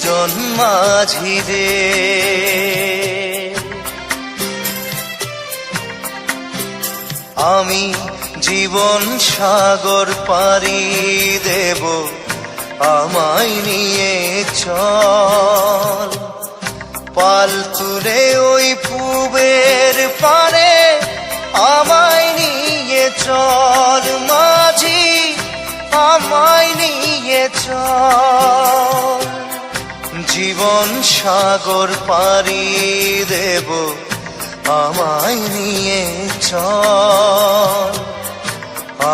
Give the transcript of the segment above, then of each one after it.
সুজন মাঝি রে। আমি জীবন সাগর পাড়ি দেব, আমায় নিয়ে চল। পাল তুলে ওই পূবের পারে আমায় নিয়ে চল মাঝি, আমায় নিয়ে চল। জীবন সাগর পাড়ি দেব, আমায় নিয়ে চল,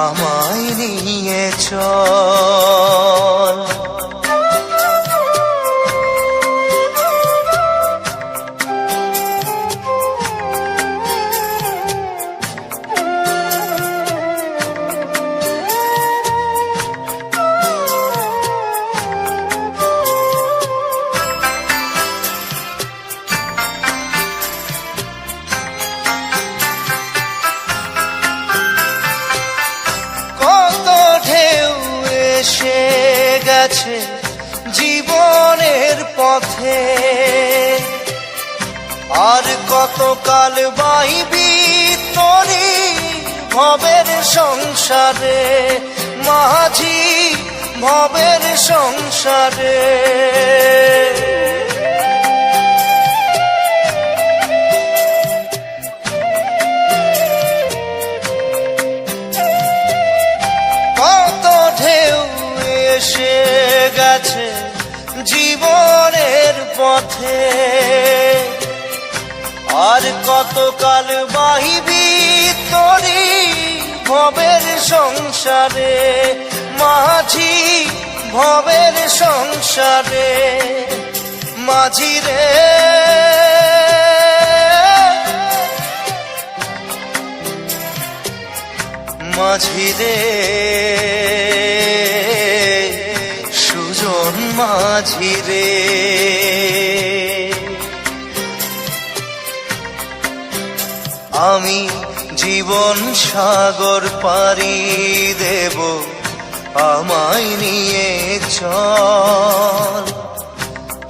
আমায় নিয়ে চল। এসে গেছে জীবনের পথে, আর কতকাল বাইবি তোরি ভবের সংসারে মাঝি, ভবের সংসারে। এসে গেছে জীবনের পথে, আর কতকাল বাহিবি তোরি ভবের সংসারে মাঝি, ভবের সংসারে। মাঝি রে মাঝি রে, সুজন মাঝি রে। আমি জীবন সাগর পাড়ি দেব, আমায় নিয়ে চল।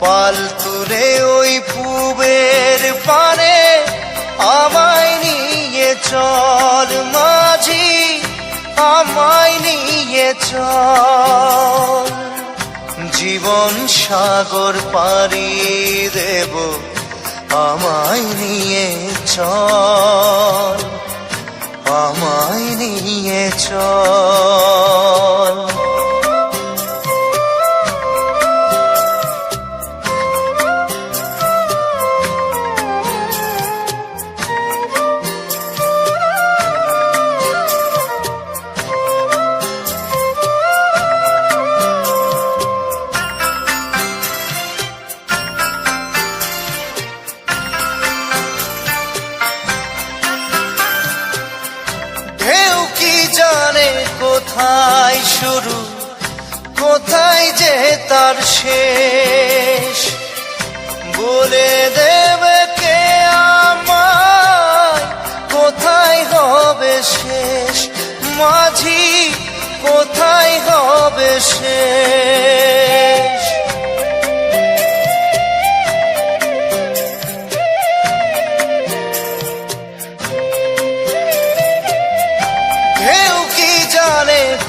পাল তুলে ওই পূবের পারে আমায় নিয়ে চল মাঝি, আমায় নিয়ে চল। জীবন সাগর পাড়ি দেব, আমায় নিয়ে চল, আমায় নিয়ে চল। কোথায় শুরু, কোথায় যে তার শেষ, বলে দেবে কে আমায় কোথায় হবে শেষ। মাঝি কোথায় হবে শেষ।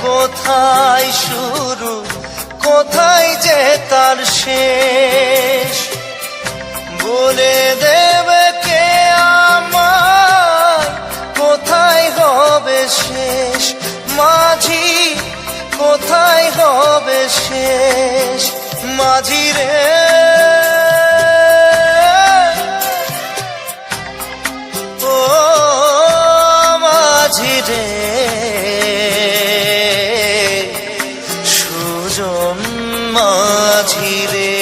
কোথায় শুরু, কোথায় যে তার শেষ, বলে দেবে কে আমায় কোথায় হবে শেষ। মাঝি কোথায় হবে শেষ। মাঝি রে ও মাঝি রে, সুজন মাঝি রে।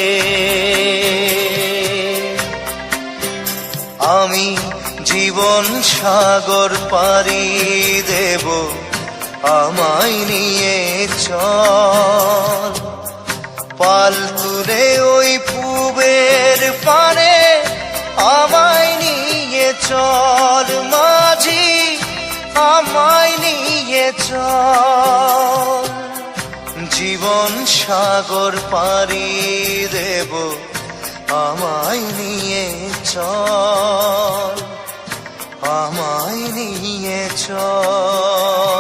আমি জীবন সাগর পাড়ি দেব, আমায় নিয়ে চল। পাল তুলে ওই পূবের পারে আমায় নিয়ে চল মাঝি, আমায় নিয়ে চল। জীবন সাগর পাড়ি দেব, দেব আমায় নিয়ে চল, আমায় নিয়ে চল।